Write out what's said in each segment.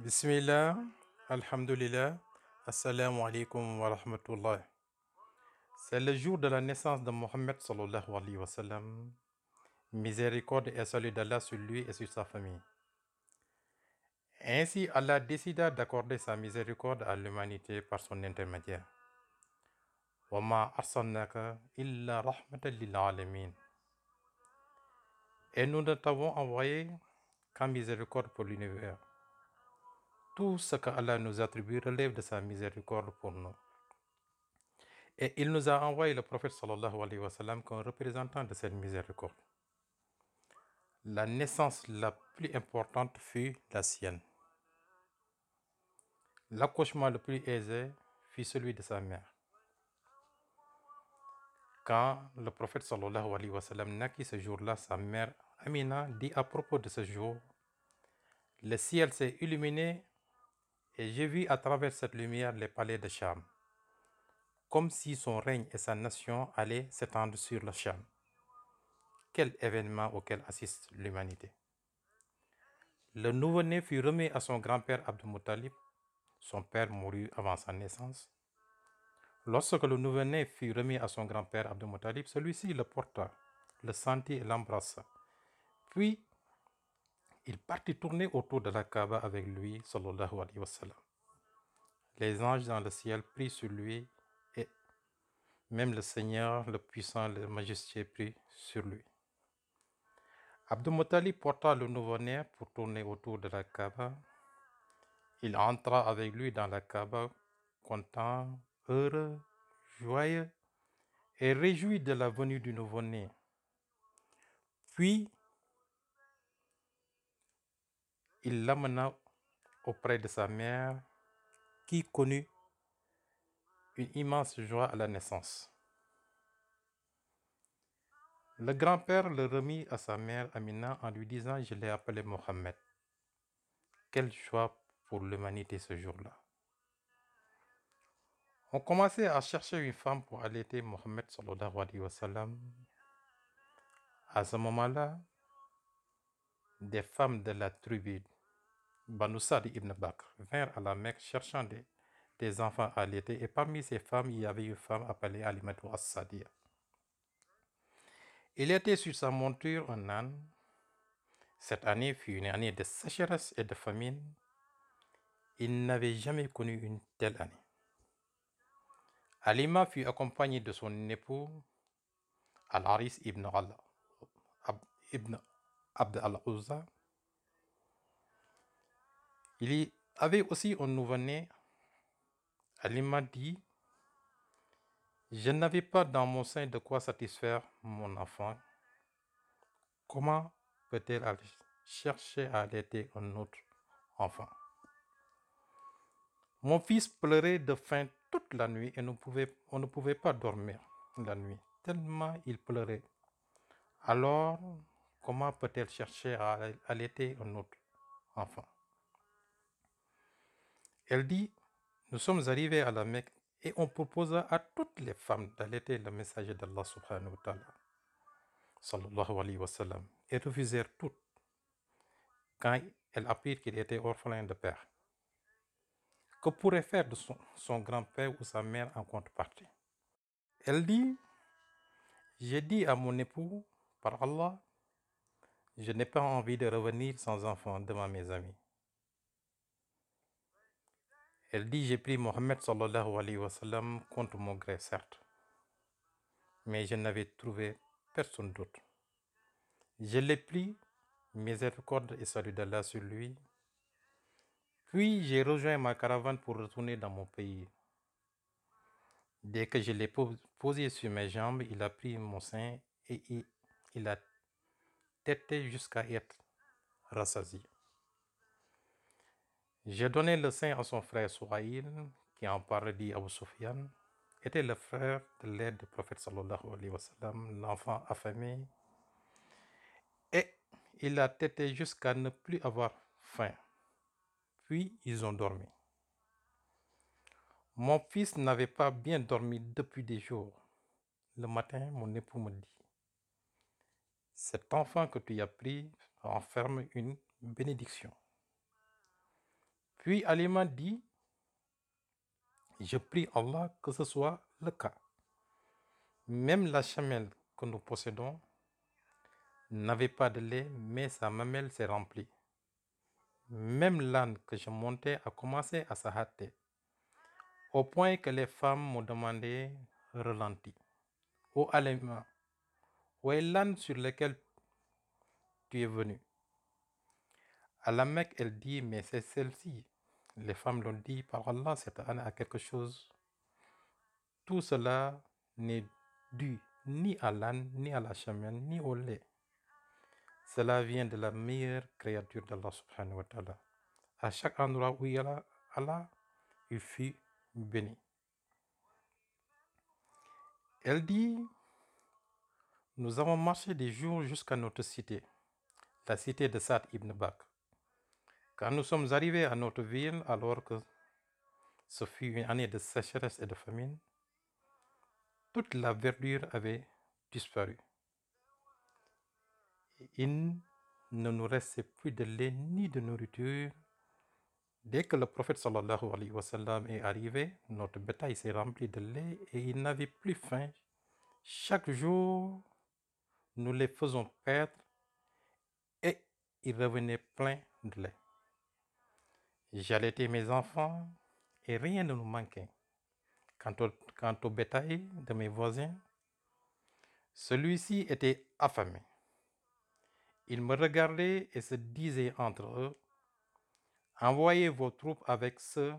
Bismillah, Alhamdulillah, Assalamu alaikum wa rahmatullah. C'est le jour de la naissance de Mohammed sallallahu alayhi wa sallam. Miséricorde et salut d'Allah sur lui et sur sa famille. Ainsi, Allah décida d'accorder sa miséricorde à l'humanité par son intermédiaire. Wa ma arsalnaka illa rahmatan lil alamin. Et nous ne t'avons envoyé qu'en miséricorde pour l'univers. Tout ce que Allah nous attribue relève de sa miséricorde pour nous. Et il nous a envoyé le prophète sallallahu alayhi wa sallam comme représentant de cette miséricorde. La naissance la plus importante fut la sienne. L'accouchement le plus aisé fut celui de sa mère. Quand le prophète sallallahu alayhi wa sallam naquit ce jour-là, sa mère Amina dit à propos de ce jour: le ciel s'est illuminé et j'ai vu à travers cette lumière les palais de Cham, comme si son règne et sa nation allaient s'étendre sur le Cham. Quel événement auquel assiste l'humanité! Le nouveau-né fut remis à son grand-père Abdul Muttalib. Son père mourut avant sa naissance. Lorsque le nouveau-né fut remis à son grand-père Abdul Muttalib, celui-ci le porta, le sentit et l'embrassa. Puis, il partit tourner autour de la Kaaba avec lui, sallallahu alayhi wa sallam. Les anges dans le ciel prient sur lui et même le Seigneur, le puissant, le majestueux, prie sur lui. Abdul Muttalib porta le nouveau-né pour tourner autour de la Kaaba. Il entra avec lui dans la Kaaba, content, heureux, joyeux et réjoui de la venue du nouveau-né. Puis, il l'amena auprès de sa mère, qui connut une immense joie à la naissance. Le grand-père le remit à sa mère Amina en lui disant: je l'ai appelé Mohammed. Quelle joie pour l'humanité ce jour-là. On commençait à chercher une femme pour allaiter Mohammed sallallahu alayhi wa sallam. À ce moment-là, des femmes de la tribu Banu Sa'd ibn Bakr vinrent à la Mecque cherchant des enfants à allaiter, et parmi ces femmes, il y avait une femme appelée Alimatu as-Sadiya. Il était sur sa monture un âne. Cette année fut une année de sécheresse et de famine. Il n'avait jamais connu une telle année. Alima fut accompagnée de son époux Al-Haris ibn Abd al-Uzza. Il y avait aussi un nouveau-né. Alima dit: je n'avais pas dans mon sein de quoi satisfaire mon enfant. Comment peut-elle aller chercher à allaiter un autre enfant? Mon fils pleurait de faim toute la nuit et on ne pouvait pas dormir la nuit, tellement il pleurait. Alors, comment peut-elle chercher à allaiter un autre enfant? Elle dit: nous sommes arrivés à la Mecque et on proposa à toutes les femmes d'allaiter le messager d'Allah subhanahu wa ta'ala, sallallahu alayhi wa sallam, et refusèrent toutes quand elles apprirent qu'il était orphelin de père. Que pourrait faire de son grand-père ou sa mère en contrepartie? Elle dit: j'ai dit à mon époux, par Allah, je n'ai pas envie de revenir sans enfant devant mes amis. Elle dit: j'ai pris Mohammed sallallahu alayhi wa sallam contre mon gré, certes, mais je n'avais trouvé personne d'autre. Je l'ai pris, miséricorde et salut d'Allah sur lui. Puis j'ai rejoint ma caravane pour retourner dans mon pays. Dès que je l'ai posé sur mes jambes, il a pris mon sein et il a tété jusqu'à être rassasié. J'ai donné le sein à son frère Souhaïl, qui en paradis Abu Sufyan, était le frère de l'aide du prophète sallallahu alayhi wa sallam, l'enfant affamé, et il a tété jusqu'à ne plus avoir faim. Puis ils ont dormi. Mon fils n'avait pas bien dormi depuis des jours. Le matin, mon époux me dit: cet enfant que tu as pris renferme une bénédiction. Puis Halima dit, je prie Allah que ce soit le cas. Même la chamelle que nous possédons n'avait pas de lait, mais sa mamelle s'est remplie. Même l'âne que je montais a commencé à se hâter, au point que les femmes m'ont demandé ralenti. Ô Halima, où est l'âne sur lequel tu es venu? À la Mecque, elle dit, mais c'est celle-ci. Les femmes l'ont dit, par Allah, cette âne a quelque chose. Tout cela n'est dû ni à l'âne, ni à la chamelle, ni au lait. Cela vient de la meilleure créature d'Allah subhanahu wa ta'ala. À chaque endroit où il y a Allah, il fut béni. Elle dit, nous avons marché des jours jusqu'à notre cité, la cité de Sa'd ibn Bakr. Quand nous sommes arrivés à notre ville, alors que ce fut une année de sécheresse et de famine, toute la verdure avait disparu. Il ne nous restait plus de lait ni de nourriture. Dès que le prophète sallallahu alayhi wa sallam est arrivé, notre bétail s'est rempli de lait et il n'avait plus faim. Chaque jour, nous les faisons paître et ils revenaient pleins de lait. J'allaitais mes enfants et rien ne nous manquait. Quant au bétail de mes voisins, celui-ci était affamé. Ils me regardaient et se disaient entre eux, envoyez vos troupeaux avec ceux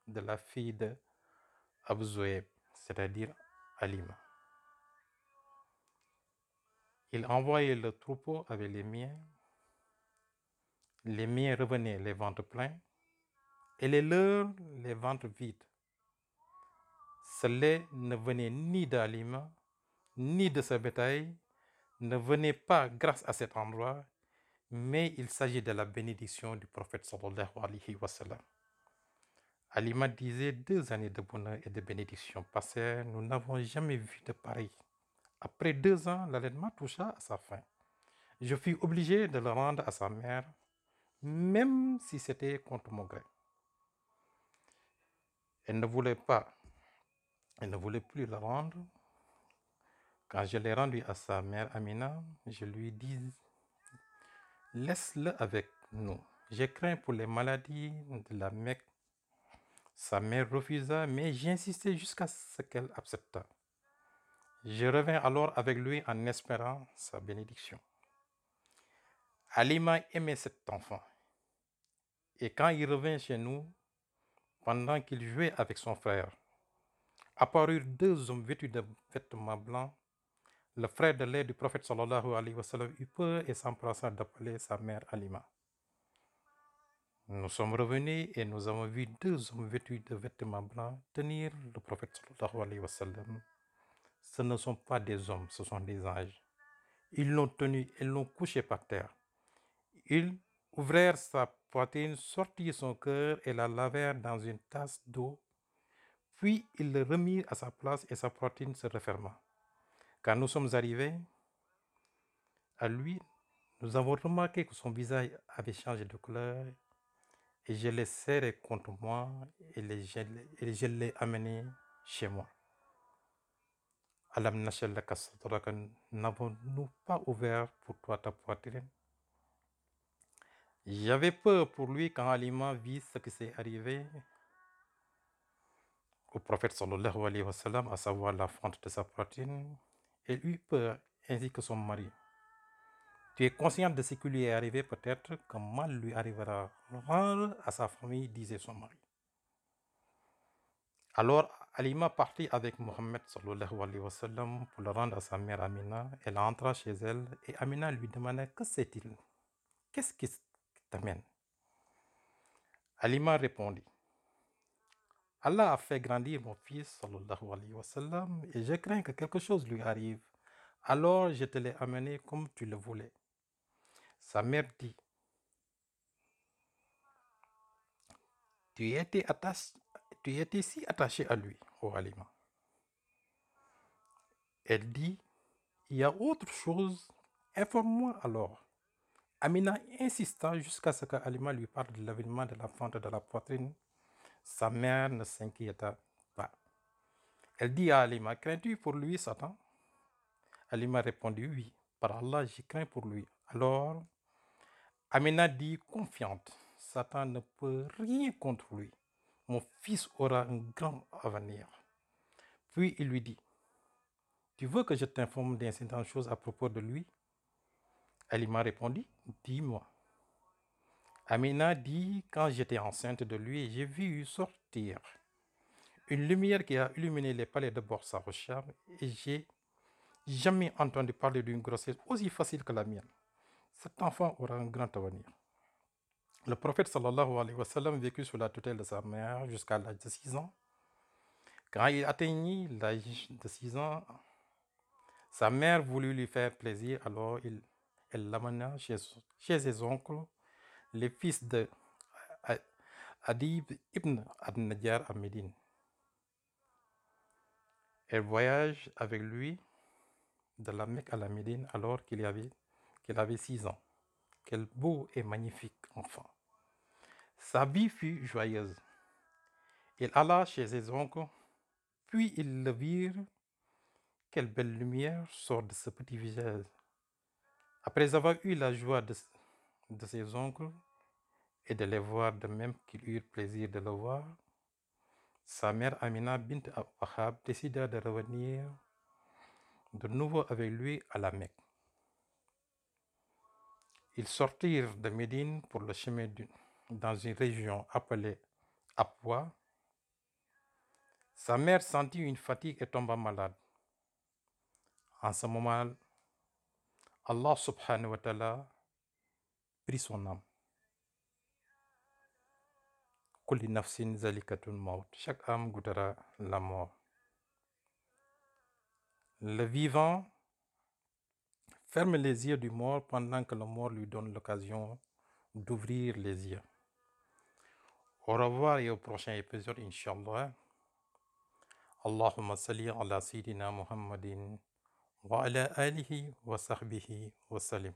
de la fille de Abu Zuhaib, c'est-à-dire Halima. Ils envoyaient le troupeau avec les miens revenaient les ventres pleins et les leurs les ventres vides. Ce lait ne venait ni d'Halima, ni de ce bétail, ne venait pas grâce à cet endroit, mais il s'agit de la bénédiction du prophète sallallahu alayhi wa sallam. Halima disait, 2 années de bonheur et de bénédiction passèrent, nous n'avons jamais vu de pareil. Après 2 ans, l'allaitement toucha à sa fin. Je fus obligé de le rendre à sa mère, même si c'était contre mon gré. Elle ne voulait plus le rendre. Quand je l'ai rendu à sa mère Amina, je lui dis, laisse-le avec nous. J'ai craint pour les maladies de la Mecque. Sa mère refusa, mais j'insistais jusqu'à ce qu'elle accepta. Je revins alors avec lui en espérant sa bénédiction. Halima aimait cet enfant. Et quand il revint chez nous, pendant qu'il jouait avec son frère, apparurent 2 hommes vêtus de vêtements blancs. Le frère de lait du prophète sallallahu alayhi wa sallam eut peur et s'empressa d'appeler sa mère Halima. Nous sommes revenus et nous avons vu 2 hommes vêtus de vêtements blancs tenir le prophète sallallahu alayhi wa sallam. Ce ne sont pas des hommes, ce sont des anges. Ils l'ont tenu et l'ont couché par terre. Ils ouvrirent sa poitrine, sortirent son cœur et la lavèrent dans une tasse d'eau. Puis ils le remirent à sa place et sa poitrine se referma. Quand nous sommes arrivés à lui, nous avons remarqué que son visage avait changé de couleur et je l'ai serré contre moi et je l'ai amené chez moi. Alam nashal laka sadraka, n'avons-nous pas ouvert pour toi ta poitrine? J'avais peur pour lui quand Halima vit ce qui s'est arrivé au prophète sallallahu alayhi wa sallam, à savoir la fente de sa poitrine. Elle eut peur, ainsi que son mari. Tu es consciente de ce qui lui est arrivé, peut-être qu'un mal lui arrivera. Rendre à sa famille, disait son mari. Alors Halima partit avec Mohammed sallallahu alayhi wa sallam pour le rendre à sa mère Amina. Elle entra chez elle et Amina lui demanda, que c'est-il? Qu'est-ce qui t'amène? Halima répondit, Allah a fait grandir mon fils sallallahu alayhi wa sallam et je crains que quelque chose lui arrive. Alors je te l'ai amené comme tu le voulais. Sa mère dit, tu étais si attaché à lui, ô Halima. Elle dit, il y a autre chose, informe-moi alors. Amina insista jusqu'à ce qu'Alima lui parle de l'avènement de la fente de la poitrine. Sa mère ne s'inquiéta pas. Elle dit à Alima, crains-tu pour lui, Satan? Alima répondit, oui, par Allah, j'y crains pour lui. Alors, Amina dit, confiante, Satan ne peut rien contre lui. Mon fils aura un grand avenir. Puis il lui dit, tu veux que je t'informe d'incidentes choses à propos de lui? Alima répondit, dis-moi. Amina dit, quand j'étais enceinte de lui, j'ai vu sortir une lumière qui a illuminé les palais de Borsa Rocham et j'ai jamais entendu parler d'une grossesse aussi facile que la mienne. Cet enfant aura un grand avenir. Le prophète sallallahu alayhi wa sallam vécut sous la tutelle de sa mère jusqu'à l'âge de 6 ans. Quand il atteignit l'âge de 6 ans, sa mère voulut lui faire plaisir, alors elle l'amena chez ses oncles, les fils de Adib ibn Ad-Najjar à Médine. Elle voyage avec lui de la Mecque à la Médine alors qu'il avait 6 ans. Quel beau et magnifique enfant. Sa vie fut joyeuse. Il alla chez ses oncles, puis ils le virent. Quelle belle lumière sort de ce petit visage. Après avoir eu la joie de ses oncles et de les voir de même qu'ils eurent plaisir de le voir, sa mère Amina bint Wahab décida de revenir de nouveau avec lui à la Mecque. Ils sortirent de Médine pour le chemin dans une région appelée Abwa. Sa mère sentit une fatigue et tomba malade. En ce moment, Allah subhanahu wa ta'ala prit son âme. Kulli nafsin zalikatun maut. Chaque âme goûtera la mort. Le vivant ferme les yeux du mort pendant que le mort lui donne l'occasion d'ouvrir les yeux. Au revoir et au prochain épisode, Inch'Allah. Allahumma salli ala Sayyidina Muhammadin wa ala alihi wa sahbihi wa salim.